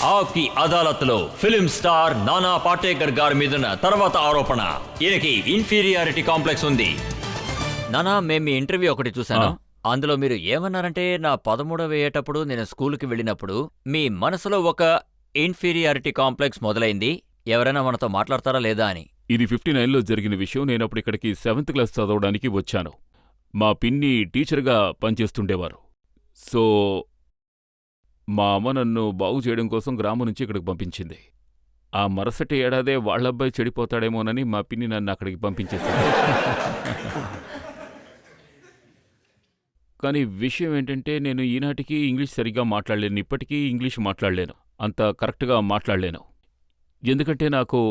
ఆప్కి అదాలత్లో film star నానా పాటేకర్ గారి మీదున్న తర్వాత ఆరోపణ, ఈయనకి ఇన్ఫీరియారిటీ కాంప్లెక్స్ ఉంది. నానా, మేము మీ ఇంటర్వ్యూ ఒకటి చూశాను. అందులో మీరు ఏమన్నారంటే, నా 13వ ఏటప్పుడు నేను స్కూల్కి వెళ్ళినప్పుడు మీ మనసులో ఒక ఇన్ఫీరియారిటీ కాంప్లెక్స్ మొదలైంది, ఎవరైనా మనతో మాట్లాడతారా లేదా అని. ఇది 59లో జరిగిన విషయం. నేనప్పుడు ఇక్కడికి 7th క్లాస్ చదవడానికి వచ్చాను. మా పిన్ని టీచర్గా పనిచేస్తుండేవారు. సో మా అమ్మ నన్ను బాగు చేయడం కోసం గ్రామం నుంచి ఇక్కడికి పంపించింది. ఆ మరుసటి ఏడాదే వాళ్ళబ్బాయి చెడిపోతాడేమోనని మా పిన్ని నన్ను అక్కడికి పంపించేశారు. కానీ విషయం ఏంటంటే, నేను ఈనాటికి ఇంగ్లీష్ సరిగ్గా మాట్లాడలేను. ఇప్పటికీ ఇంగ్లీష్ మాట్లాడలేను, అంత కరెక్ట్గా మాట్లాడలేను. ఎందుకంటే నాకు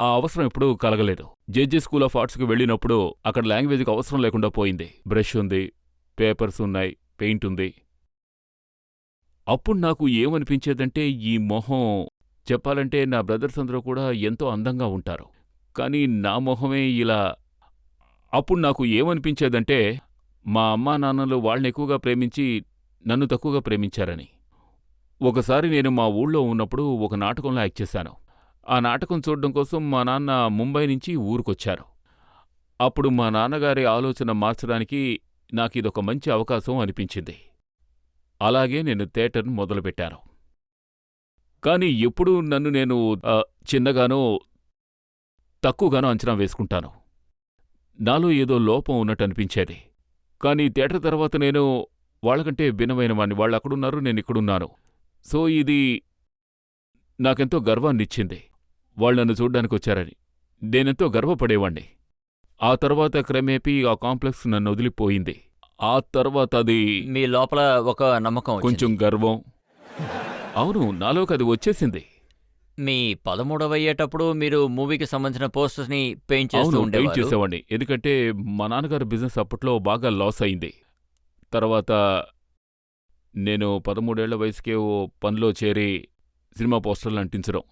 ఆ అవసరం ఎప్పుడూ కలగలేదు. జేజే స్కూల్ ఆఫ్ ఆర్ట్స్కి వెళ్ళినప్పుడు అక్కడ లాంగ్వేజ్కి అవసరం లేకుండా పోయింది. బ్రష్ ఉంది, పేపర్స్ ఉన్నాయి, పెయింట్ ఉంది. అప్పుడు నాకు ఏమనిపించేదంటే, ఈ మొహం, చెప్పాలంటే నా బ్రదర్స్ అందరూ కూడా ఎంతో అందంగా ఉంటారు, కానీ నా మొహమే ఇలా. అప్పుడు నాకు ఏమనిపించేదంటే, మా అమ్మా నాన్నలు వాళ్ళని ఎక్కువగా ప్రేమించి నన్ను తక్కువగా ప్రేమించారని. ఒకసారి నేను మా ఊళ్ళో ఉన్నప్పుడు ఒక నాటకంలో యాక్ట్ చేశాను. ఆ నాటకం చూడడం కోసం మా నాన్న ముంబై నుంచి ఊరికొచ్చారు. అప్పుడు మా నాన్నగారి ఆలోచన మార్చడానికి నాకిదొక మంచి అవకాశం అనిపించింది. అలాగే నేను థియేటర్ను మొదలుపెట్టాను. కానీ ఎప్పుడూ నన్ను నేను చిన్నగానో తక్కువగానో అంచనా వేసుకుంటాను. నాలో ఏదో లోపం ఉన్నట్టు అనిపించేది. కానీ థియేటర్ తర్వాత నేను వాళ్ళకంటే భిన్నమైన వాణ్ణి. వాళ్ళు అక్కడున్నారు, నేను ఇక్కడున్నాను. సో ఇది నాకెంతో గర్వాన్నిచ్చింది. వాళ్ళు నన్ను చూడ్డానికి వచ్చారని నేనెంతో గర్వపడేవాణ్ణి. ఆ తర్వాత క్రమేపీ ఆ కాంప్లెక్స్ నన్ను వదిలిపోయింది. ఆ తర్వాత అది మీ లోపల ఒక నమ్మకం వచ్చింది. కొంచెం గర్వం, అవును, నాలోకి అది వచ్చేసింది. మీ 13వ ఏటప్పుడు మీరు మూవీకి సంబంధించిన పోస్టర్స్ ని పెయింట్ చేస్తూ పెయింట్ ఉండేవారు. చేసేవాడిని. ఎందుకంటే మా నాన్నగారి బిజినెస్ అప్పట్లో బాగా లాస్ అయింది. తర్వాత నేను 13 ఏళ్ల వయసుకే ఓ పనిలో చేరి సినిమా పోస్టర్లు అంటించడం.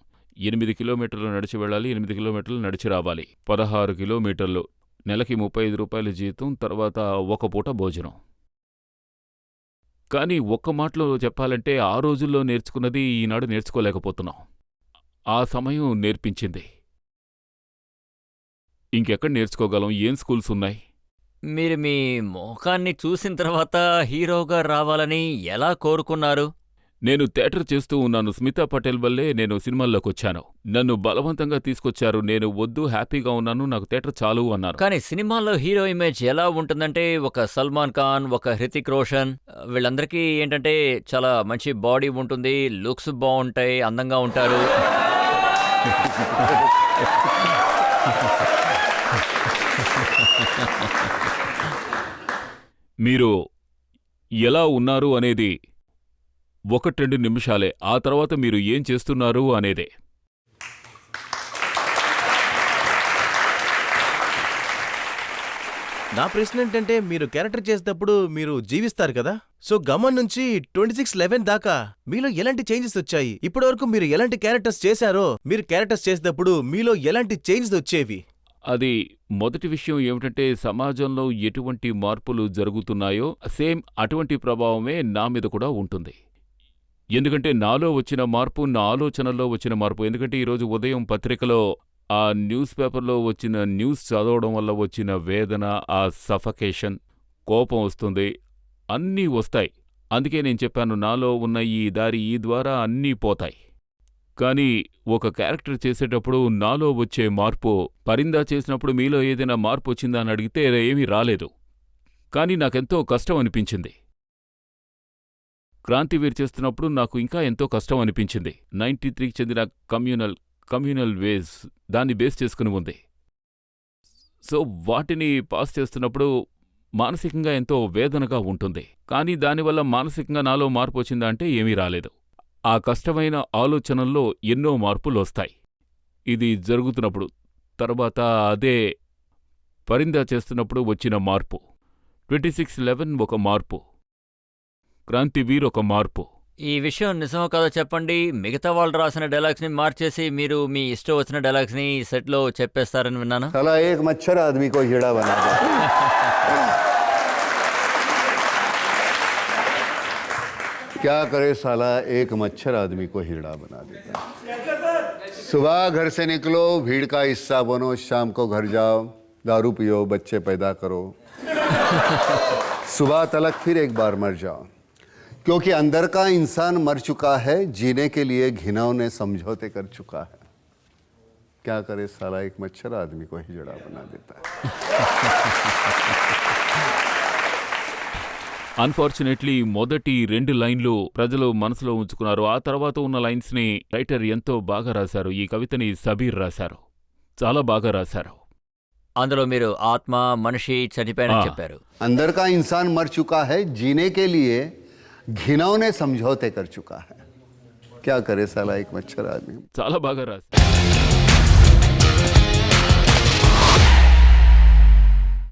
8 కిలోమీటర్లు నడిచి వెళ్ళాలి, 8 కిలోమీటర్లు నడిచి రావాలి, 16 కిలోమీటర్లు, నెలకి 35 రూపాయల జీతం, తర్వాత ఒక పూట భోజనం. కానీ ఒక్క మాటలో చెప్పాలంటే, ఆ రోజుల్లో నేర్చుకున్నది ఈనాడు నేర్చుకోలేకపోతున్నాం. ఆ సమయం నేర్పించింది. ఇంకెక్కడ నేర్చుకోగలం? ఏం స్కూల్స్ ఉన్నాయి? మీరు మీ ముఖాన్ని చూసిన తర్వాత హీరోగా రావాలని ఎలా కోరుకున్నారు? నేను థియేటర్ చేస్తూ ఉన్నాను. స్మితా పటేల్ వల్లే నేను సినిమాల్లోకొచ్చాను. నన్ను బలవంతంగా తీసుకొచ్చారు. నేను వద్దు, హ్యాపీగా ఉన్నాను, నాకు థియేటర్ చాలు అన్నారు. కానీ సినిమాల్లో హీరో ఇమేజ్ ఎలా ఉంటుందంటే, ఒక సల్మాన్ ఖాన్, ఒక హృతిక్ రోషన్, వీళ్ళందరికీ ఏంటంటే చాలా మంచి బాడీ ఉంటుంది, లుక్స్ బాగుంటాయి, అందంగా ఉంటారు. మీరు ఎలా ఉన్నారు అనేది 1-2 నిమిషాలే. ఆ తర్వాత మీరు ఏం చేస్తున్నారు అనేదే. నా ప్రశ్న ఏంటంటే, మీరు క్యారెక్టర్ చేసేటప్పుడు మీరు జీవిస్తారు కదా, సో గమన్ నుంచి 2611 దాకా మీలో ఎలాంటి చేంజెస్ వచ్చాయి? ఇప్పటివరకు మీరు ఎలాంటి క్యారెక్టర్స్ చేశారో, మీరు క్యారెక్టర్స్ చేసేటప్పుడు మీలో ఎలాంటి చేంజెస్ వచ్చేవి? అది మొదటి విషయం ఏమిటంటే, సమాజంలో ఎటువంటి మార్పులు జరుగుతున్నాయో సేమ్ అటువంటి ప్రభావమే నా మీద కూడా ఉంటుంది. ఎందుకంటే నాలో వచ్చిన మార్పు, నా ఆలోచనల్లో వచ్చిన మార్పు. ఎందుకంటే ఈరోజు ఉదయం పత్రికలో ఆ న్యూస్ పేపర్లో వచ్చిన న్యూస్ చదవడం వల్ల వచ్చిన వేదన, ఆ సఫకేషన్, కోపం వస్తుంది, అన్నీ వస్తాయి. అందుకే నేను చెప్పాను, నాలో ఉన్న ఈ దారి, ఈ ద్వారా అన్నీ పోతాయి. కానీ ఒక క్యారెక్టర్ చేసేటప్పుడు నాలో వచ్చే మార్పు, పరిందా చేసినప్పుడు మీలో ఏదైనా మార్పు వచ్చిందా అని అడిగితే ఏమీ రాలేదు. కానీ నాకెంతో కష్టం అనిపించింది. క్రాంతివీర్ చేస్తున్నప్పుడు నాకు ఇంకా ఎంతో కష్టం అనిపించింది. 93కి చెందిన కమ్యూనల్ వేస్ దాన్ని బేస్ చేసుకుని ఉంది. సో వాటిని పాస్ చేస్తున్నప్పుడు మానసికంగా ఎంతో వేదనగా ఉంటుంది. కానీ దానివల్ల మానసికంగా నాలో మార్పు వచ్చిందా అంటే ఏమీ రాలేదు. ఆ కష్టమైన ఆలోచనల్లో ఎన్నో మార్పులొస్తాయి ఇది జరుగుతున్నప్పుడు. తర్వాత అదే పరిందా చేస్తున్నప్పుడు వచ్చిన మార్పు, 2611 ఒక మార్పు, క్రాంతివీర్ ఒక మార్పు. ఈ విషయం నిజమో కాదో చెప్పండి. మిగతా వాళ్ళు రాసిన డైలాగ్స్ ని మార్చేసి మీరు మీ ఇష్టం వచ్చిన డైలాగ్స్ ని సెట్ లో చెప్పేస్తారని విన్నాను. साला एक मच्छर आदमी को हीड़ा बना दे। क्या करे साला, एक मच्छर आदमी को हिजड़ा बना देता है। सुबह घर से निकलो, भीड़ का हिस्सा बनो, शाम को घर जाओ, दारू पियो, बच्चे पैदा करो, सुबह तलक फिर एक बार मर जाओ, क्योंकि अंदर का इंसान मर चुका है, जीने के लिए घिनौने समझौते कर चुका है। क्या करे साला, एक मच्छर आदमी को हिजड़ा बना देता है। అన్ఫార్చునేట్లీ మొదటి 2 లైన్లు ప్రజలు మనసులో ఉంచుకున్నారు. ఆ తర్వాత ఉన్న లైన్స్ ని రైటర్ ఎంతో బాగా రాశారు. ఈ కవితని సబీర్ రాశారు. చాలా బాగా రాశారు. అందులో మీరు ఆత్మ, మనిషి చనిపోయారని ఆ. చెప్పారు. अंदर का इंसान मर चुका है, जीने के लिए घिनौने समझौते कर चुका है। क्या करे साला, एक मच्छर आदमी। చాలా బాగా రాశారు.